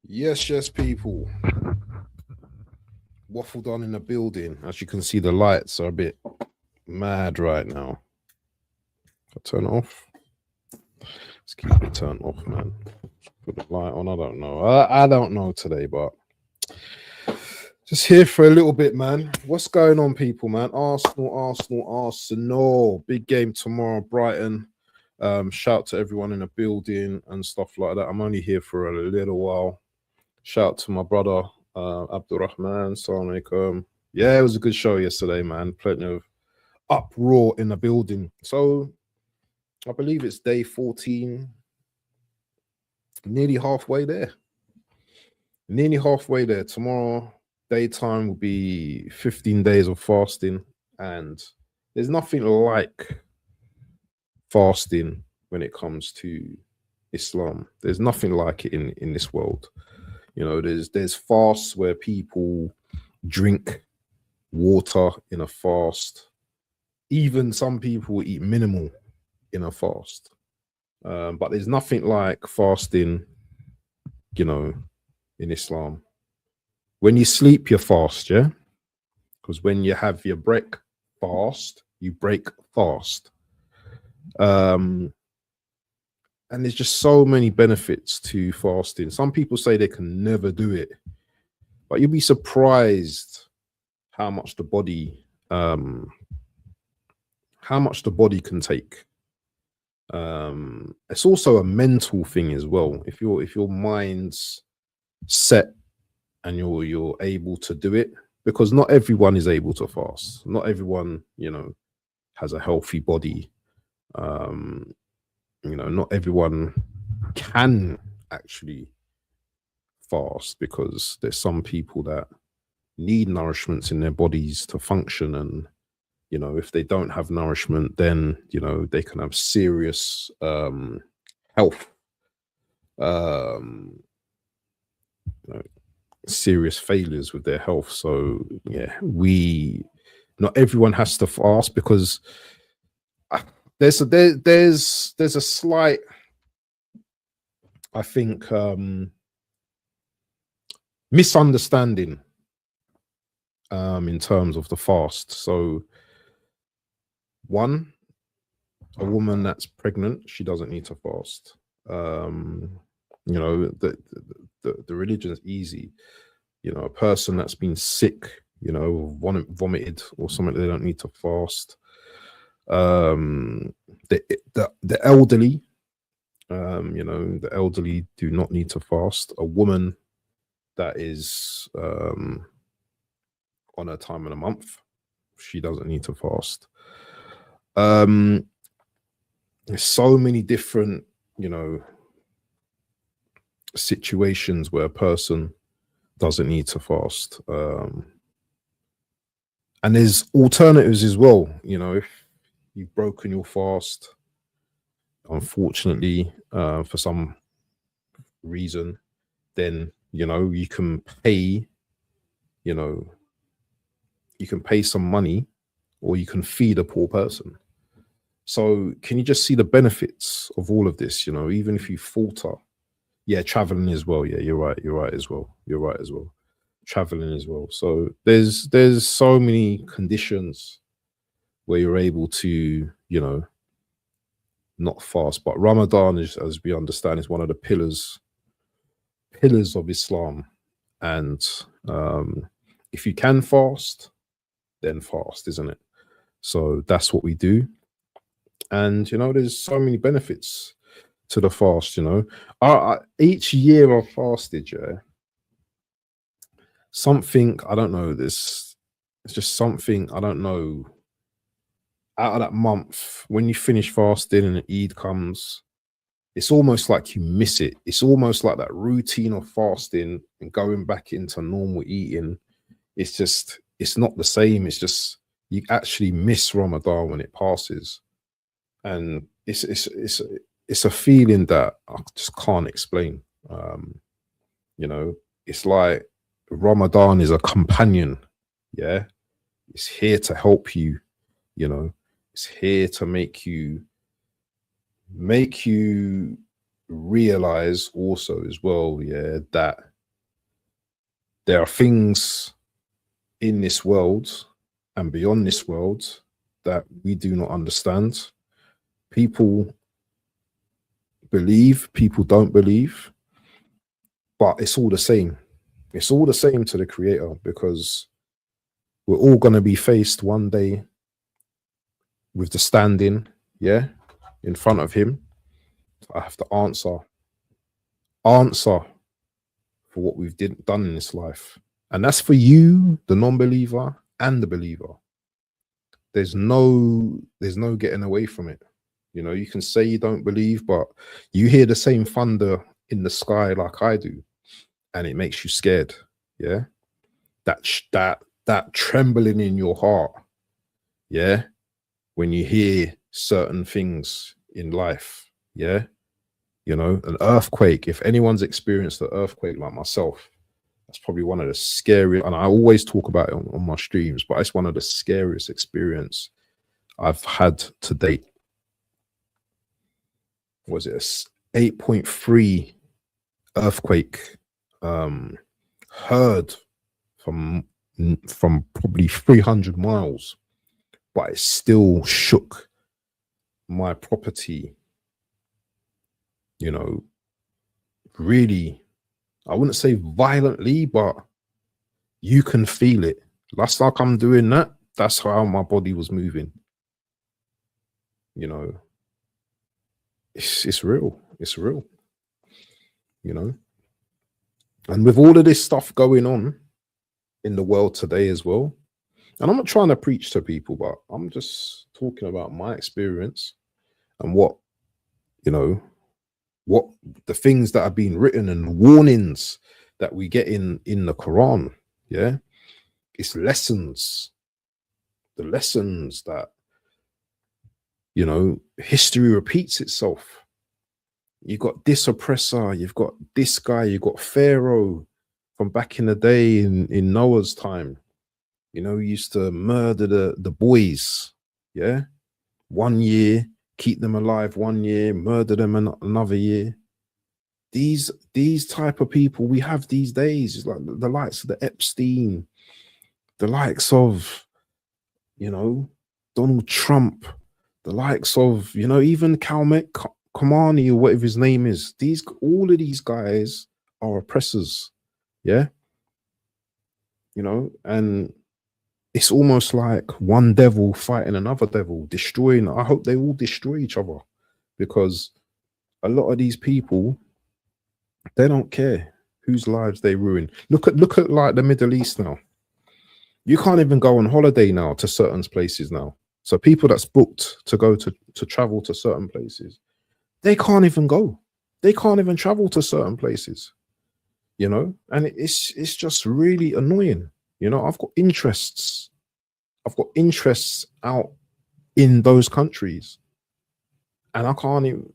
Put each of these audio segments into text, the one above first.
Yes, people. Waffled on in the building. As you can see, the lights are a bit mad right now. I turn it off. Let's keep it turned off, man. Put the light on. I don't know. I don't know today, but just here for a little bit, man. What's going on, people, man? Arsenal. Big game tomorrow, Brighton. Shout to everyone in the building and stuff like that. I'm only here for a little while. Shout to my brother, Abdurrahman. Assalamu alaikum. Yeah, it was a good show yesterday, man. Plenty of uproar in the building. So I believe it's day 14, nearly halfway there. Tomorrow, daytime will be 15 days of fasting, and there's nothing like fasting when it comes to Islam. There's nothing like it in this world. You know, there's fasts where people drink water in a fast. Even some people eat minimal in a fast. But there's nothing like fasting, you know, in Islam. When you sleep, you fast, yeah? Because when you have your breakfast, you break fast. And there's just so many benefits to fasting. Some people say they can never do it, but you'll be surprised how much the body can take. It's also a mental thing as well. If your mind's set and you're able to do it, because not everyone is able to fast. Not everyone, you know, has a healthy body. You know, not everyone can actually fast, because there's some people that need nourishments in their bodies to function, and you know, if they don't have nourishment, then you know they can have serious health, you know, serious failures with their health. So yeah, not everyone has to fast, because there's a slight, I think, misunderstanding in terms of the fast. So one, a woman that's pregnant, she doesn't need to fast. You know, the religion is easy. You know, a person that's been sick, you know, vomited or something, they don't need to fast. The elderly, you know, the elderly do not need to fast. A woman that is on her time in a month, she doesn't need to fast. There's so many different, you know, situations where a person doesn't need to fast. And there's alternatives as well. You know, if you've broken your fast, unfortunately, for some reason, then you know you can pay, you know, you can pay some money, or you can feed a poor person. So can you just see the benefits of all of this? You know, even if you falter, yeah, traveling as well. Yeah, you're right as well. Traveling as well. So there's so many conditions where you're able to, you know, not fast. But Ramadan is, as we understand, is one of the pillars of Islam. And if you can fast, then fast, isn't it? So that's what we do. And you know, there's so many benefits to the fast. You know, each year I've fasted, yeah, something, I don't know, this, it's just something, I don't know, out of that month, when you finish fasting and Eid comes, it's almost like you miss it. It's almost like that routine of fasting and going back into normal eating. It's just, it's not the same. It's just, you actually miss Ramadan when it passes. And it's a feeling that I just can't explain. You know, it's like Ramadan is a companion. Yeah. It's here to help you, you know, it's here to make you realize also as well, yeah, that There are things in this world and beyond this world that we do not understand. People believe, people don't believe, but it's all the same. It's all the same to the Creator, because we're all going to be faced one day with the standing, yeah, in front of Him. I have to answer for what we've done in this life. And that's for you, the non-believer, and the believer. There's no getting away from it. You know, you can say you don't believe, but you hear the same thunder in the sky like I do, and it makes you scared. Yeah, that trembling in your heart. Yeah, when you hear certain things in life. Yeah, you know, an earthquake. If anyone's experienced an earthquake like myself, that's probably one of the scariest, and I always talk about it on my streams, but it's one of the scariest experience I've had to date. Was it a 8.3 earthquake, heard from probably 300 miles, but it still shook my property, you know, really, I wouldn't say violently, but you can feel it. That's like I'm doing that. That's how my body was moving. You know, it's real. It's real. You know, and with all of this stuff going on in the world today as well, and I'm not trying to preach to people, but I'm just talking about my experience and what, you know, what the things that have been written and warnings that we get in the Quran. Yeah, it's lessons, the lessons that, you know, history repeats itself. You've got this oppressor, you've got this guy, you've got Pharaoh from back in the day in Noah's time. You know, he used to murder the boys. Yeah, 1 year, keep them alive 1 year, murder them another year. These type of people we have these days, is like the likes of the Epstein, the likes of, you know, Donald Trump, the likes of, you know, even Kamani or whatever his name is. All of these guys are oppressors. Yeah, you know, and it's almost like one devil fighting another devil, destroying. I hope they all destroy each other, because a lot of these people, they don't care whose lives they ruin. Look at like the Middle East now. You can't even go on holiday now to certain places now. So people that's booked to go to travel to certain places, they can't even go. They can't even travel to certain places, you know, and it's just really annoying. You know, I've got interests out in those countries, and I can't even,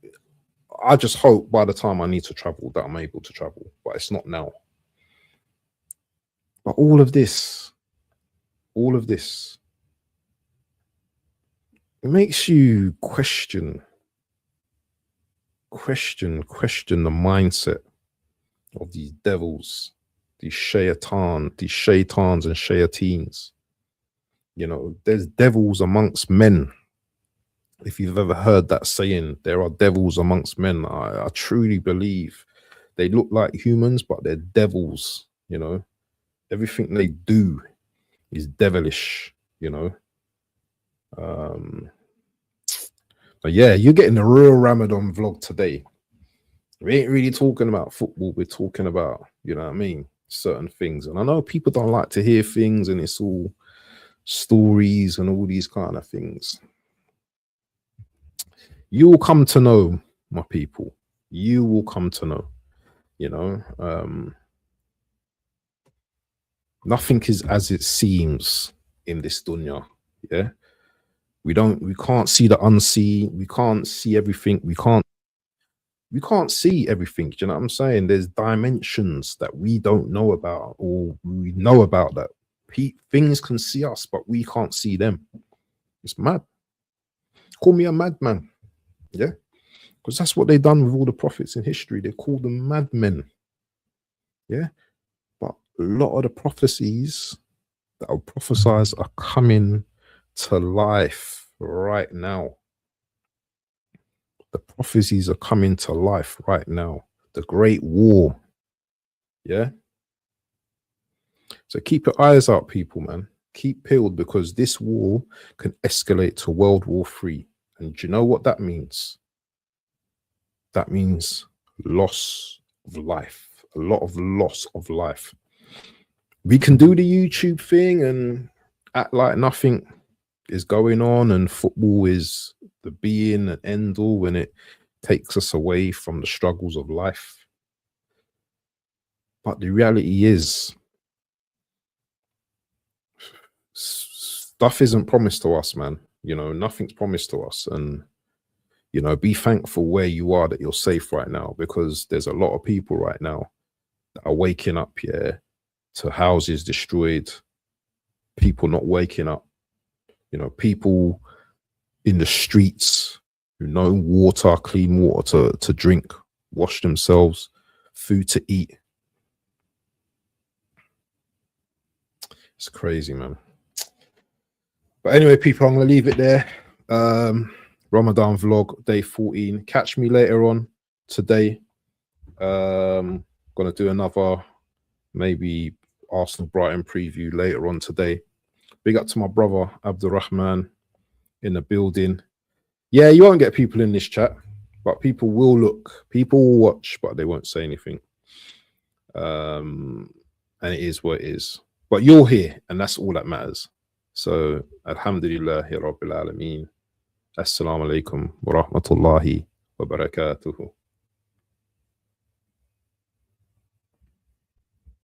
I just hope by the time I need to travel that I'm able to travel, but it's not now. But all of this, it makes you question the mindset of these devils, these shaitans and shayateens. You know, there's devils amongst men. If you've ever heard that saying, there are devils amongst men, I truly believe they look like humans, but they're devils. You know, everything they do is devilish, you know. But yeah, you're getting the real Ramadan vlog today. We ain't really talking about football. We're talking about, you know what I mean, certain things. And I know people don't like to hear things, and it's all stories and all these kind of things. You will come to know, my people. You will come to know, you know. Nothing is as it seems in this dunya. Yeah, we can't see the unseen. We can't see everything. We can't see everything. Do you know what I'm saying? There's dimensions that we don't know about, or we know about, that things can see us, but we can't see them. It's mad. Call me a madman. Yeah, because that's what they've done with all the prophets in history. They call them madmen. Yeah, but a lot of the prophecies that are prophesied are coming to life right now. The prophecies are coming to life right now. The Great War. Yeah. So keep your eyes out, people, man. Keep peeled, because this war can escalate to World War III. And do you know what that means? That means loss of life. A lot of loss of life. We can do the YouTube thing and act like nothing is going on and football is the being and end all when it takes us away from the struggles of life. But the reality is, stuff isn't promised to us, man. You know, nothing's promised to us. And, you know, be thankful where you are that you're safe right now, because there's a lot of people right now that are waking up here to houses destroyed, people not waking up, you know, people in the streets who no water, clean water to drink, wash themselves, food to eat. It's crazy, man. But anyway, people, I'm going to leave it there. Ramadan vlog, day 14. Catch me later on today. Going to do another maybe Arsenal Brighton preview later on today. Big up to my brother Abdurrahman in the building. Yeah, you won't get people in this chat, but people will look, people will watch, but they won't say anything. And it is what it is. But you're here, and that's all that matters. So, Alhamdulillahi Rabbil Alameen. Assalamu alaikum wa rahmatullahi wa barakatuhu.